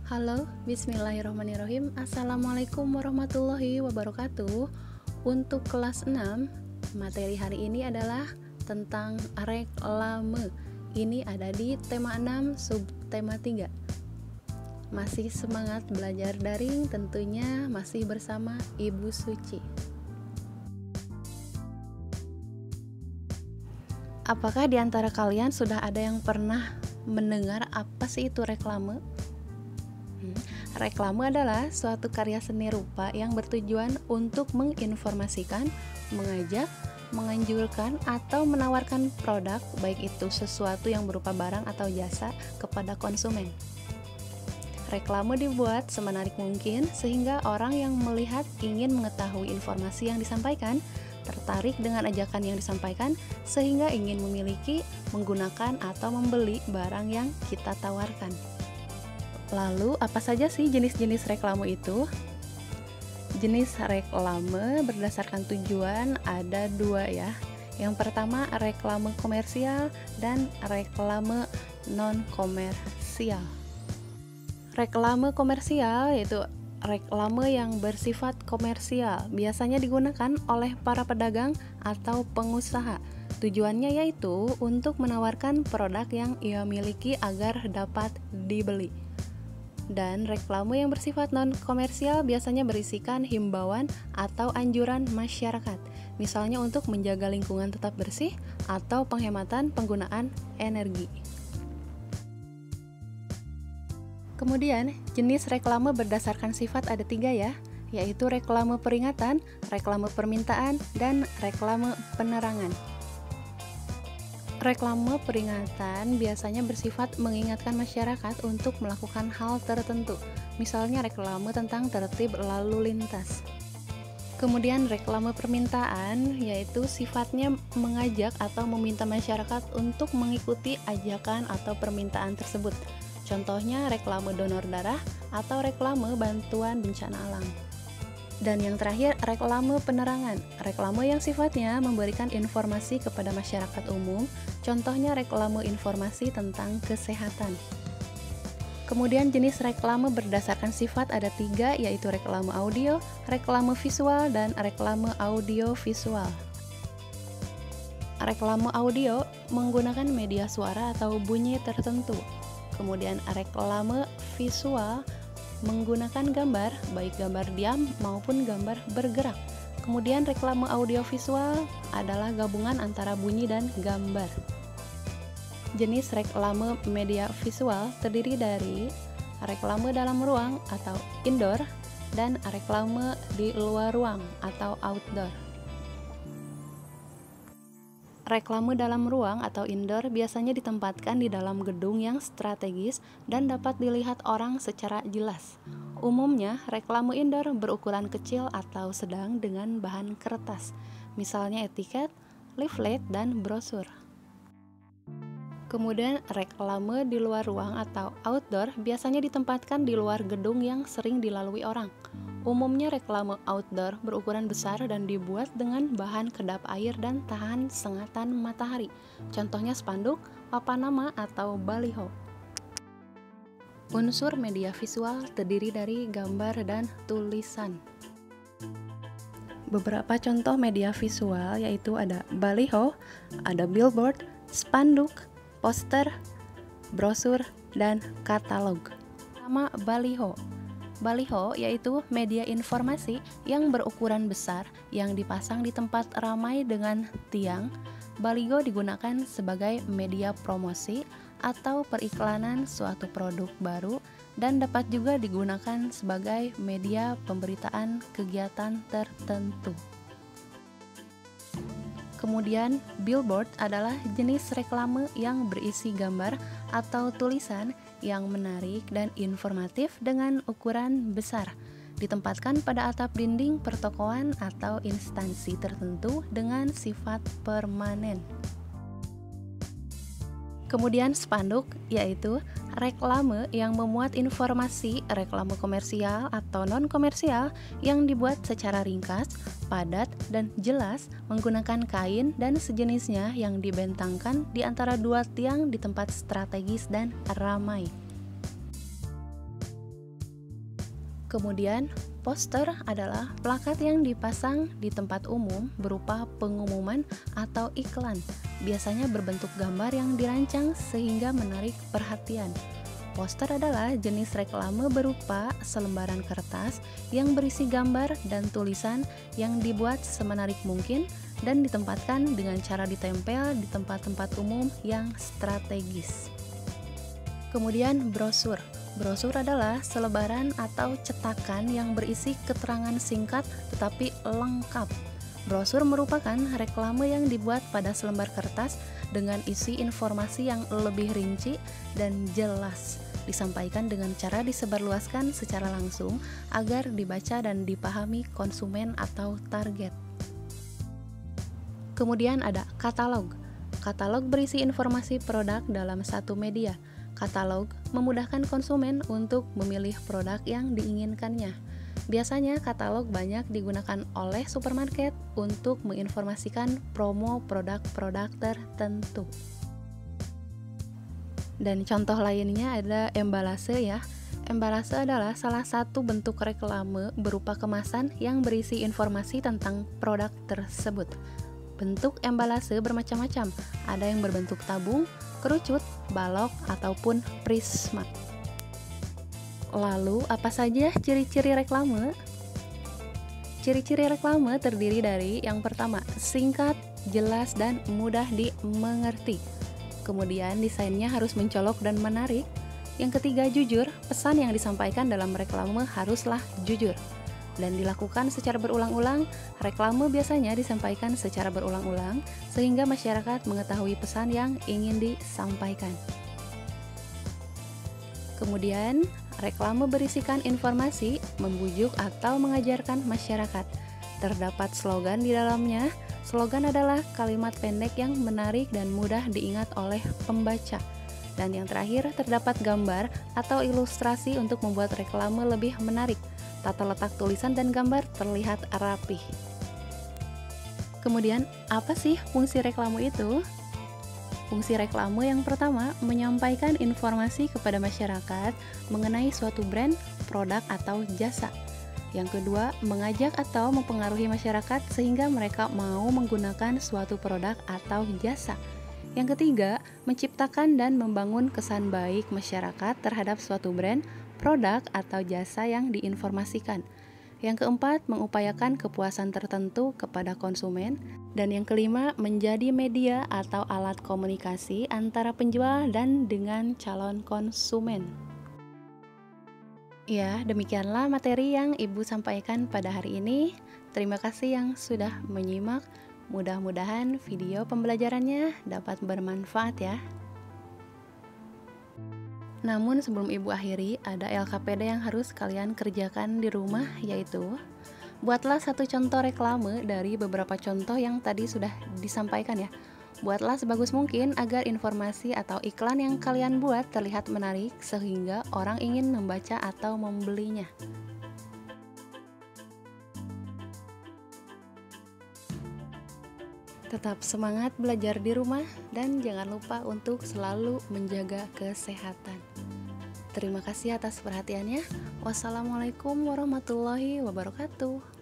Halo, bismillahirrahmanirrahim. Assalamualaikum warahmatullahi wabarakatuh. Untuk kelas 6, materi hari ini adalah tentang reklame. Ini ada di tema 6, subtema 3. Masih semangat belajar daring, tentunya masih bersama Ibu Suci. Apakah di antara kalian sudah ada yang pernah mendengar apa sih itu reklame? Reklame adalah suatu karya seni rupa yang bertujuan untuk menginformasikan, mengajak, menganjurkan, atau menawarkan produk, baik itu sesuatu yang berupa barang atau jasa, kepada konsumen. Reklame dibuat semenarik mungkin sehingga orang yang melihat ingin mengetahui informasi yang disampaikan, tertarik dengan ajakan yang disampaikan, sehingga ingin memiliki, menggunakan, atau membeli barang yang kita tawarkan. Lalu, apa saja sih jenis-jenis reklame itu? Jenis reklame berdasarkan tujuan ada dua ya. Yang pertama, reklame komersial dan reklame non-komersial. Reklame komersial yaitu reklame yang bersifat komersial, biasanya digunakan oleh para pedagang atau pengusaha. Tujuannya yaitu untuk menawarkan produk yang ia miliki agar dapat dibeli. Dan reklame yang bersifat non-komersial biasanya berisikan himbauan atau anjuran masyarakat, misalnya untuk menjaga lingkungan tetap bersih atau penghematan penggunaan energi. Kemudian, jenis reklame berdasarkan sifat ada 3 ya, yaitu reklame peringatan, reklame permintaan, dan reklame penerangan. Reklame peringatan biasanya bersifat mengingatkan masyarakat untuk melakukan hal tertentu, misalnya reklame tentang tertib lalu lintas. Kemudian reklame permintaan yaitu sifatnya mengajak atau meminta masyarakat untuk mengikuti ajakan atau permintaan tersebut. Contohnya reklame donor darah atau reklame bantuan bencana alam. Dan yang terakhir, reklame penerangan. Reklame yang sifatnya memberikan informasi kepada masyarakat umum, contohnya reklame informasi tentang kesehatan. Kemudian jenis reklame berdasarkan sifat ada 3, yaitu reklame audio, reklame visual, dan reklame audio visual. Reklame audio menggunakan media suara atau bunyi tertentu. Kemudian reklame visual menggunakan gambar, baik gambar diam maupun gambar bergerak. Kemudian reklame audiovisual adalah gabungan antara bunyi dan gambar. Jenis reklame media visual terdiri dari reklame dalam ruang atau indoor dan reklame di luar ruang atau outdoor. Reklame dalam ruang atau indoor biasanya ditempatkan di dalam gedung yang strategis dan dapat dilihat orang secara jelas. Umumnya, reklame indoor berukuran kecil atau sedang dengan bahan kertas, misalnya etiket, leaflet, dan brosur. Kemudian, reklame di luar ruang atau outdoor biasanya ditempatkan di luar gedung yang sering dilalui orang. Umumnya reklame outdoor berukuran besar dan dibuat dengan bahan kedap air dan tahan sengatan matahari. Contohnya spanduk, papan nama, atau baliho. Unsur media visual terdiri dari gambar dan tulisan. Beberapa contoh media visual yaitu ada baliho, ada billboard, spanduk, poster, brosur, dan katalog. Pertama, baliho. Baliho yaitu media informasi yang berukuran besar yang dipasang di tempat ramai dengan tiang. Baliho digunakan sebagai media promosi atau periklanan suatu produk baru dan dapat juga digunakan sebagai media pemberitaan kegiatan tertentu. Kemudian, billboard adalah jenis reklame yang berisi gambar atau tulisan yang menarik dan informatif dengan ukuran besar. Ditempatkan pada atap dinding pertokoan atau instansi tertentu dengan sifat permanen. Kemudian spanduk yaitu reklame yang memuat informasi reklame komersial atau non-komersial yang dibuat secara ringkas, padat, dan jelas menggunakan kain dan sejenisnya yang dibentangkan di antara 2 tiang di tempat strategis dan ramai. Kemudian, poster adalah plakat yang dipasang di tempat umum berupa pengumuman atau iklan. Biasanya berbentuk gambar yang dirancang sehingga menarik perhatian. Poster adalah jenis reklame berupa selembaran kertas yang berisi gambar dan tulisan yang dibuat semenarik mungkin dan ditempatkan dengan cara ditempel di tempat-tempat umum yang strategis. Kemudian brosur. Brosur adalah selebaran atau cetakan yang berisi keterangan singkat tetapi lengkap. Brosur merupakan reklame yang dibuat pada selembar kertas dengan isi informasi yang lebih rinci dan jelas. Disampaikan dengan cara disebarluaskan secara langsung agar dibaca dan dipahami konsumen atau target. Kemudian ada katalog. Katalog berisi informasi produk dalam satu media. Katalog memudahkan konsumen untuk memilih produk yang diinginkannya. Biasanya katalog banyak digunakan oleh supermarket untuk menginformasikan promo produk-produk tertentu. Dan contoh lainnya ada embalase ya. Embalase adalah salah satu bentuk reklame berupa kemasan yang berisi informasi tentang produk tersebut. Bentuk embalase bermacam-macam, ada yang berbentuk tabung, kerucut, balok, ataupun prisma. Lalu, apa saja ciri-ciri reklame? Ciri-ciri reklame terdiri dari yang pertama, singkat, jelas, dan mudah dimengerti. Kemudian, desainnya harus mencolok dan menarik. Yang ketiga, jujur, pesan yang disampaikan dalam reklame haruslah jujur dan dilakukan secara berulang-ulang. Reklame biasanya disampaikan secara berulang-ulang sehingga masyarakat mengetahui pesan yang ingin disampaikan. Kemudian, reklame berisikan informasi, membujuk atau mengajarkan masyarakat. Terdapat slogan di dalamnya. Slogan adalah kalimat pendek yang menarik dan mudah diingat oleh pembaca. Dan yang terakhir, terdapat gambar atau ilustrasi untuk membuat reklame lebih menarik. Tata letak tulisan dan gambar terlihat rapih. Kemudian, apa sih fungsi reklame itu? Fungsi reklame yang pertama, menyampaikan informasi kepada masyarakat mengenai suatu brand, produk, atau jasa. Yang kedua, mengajak atau mempengaruhi masyarakat sehingga mereka mau menggunakan suatu produk atau jasa. Yang ketiga, menciptakan dan membangun kesan baik masyarakat terhadap suatu brand, produk, atau jasa yang diinformasikan. Yang keempat, mengupayakan kepuasan tertentu kepada konsumen. Dan yang kelima, menjadi media atau alat komunikasi antara penjual dan dengan calon konsumen. Ya, demikianlah materi yang Ibu sampaikan pada hari ini. Terima kasih yang sudah menyimak. Mudah-mudahan video pembelajarannya dapat bermanfaat ya. Namun sebelum Ibu akhiri, ada LKPD yang harus kalian kerjakan di rumah, yaitu buatlah satu contoh reklame dari beberapa contoh yang tadi sudah disampaikan ya. Buatlah sebagus mungkin agar informasi atau iklan yang kalian buat terlihat menarik sehingga orang ingin membaca atau membelinya. Tetap semangat belajar di rumah dan jangan lupa untuk selalu menjaga kesehatan. Terima kasih atas perhatiannya. Wassalamualaikum warahmatullahi wabarakatuh.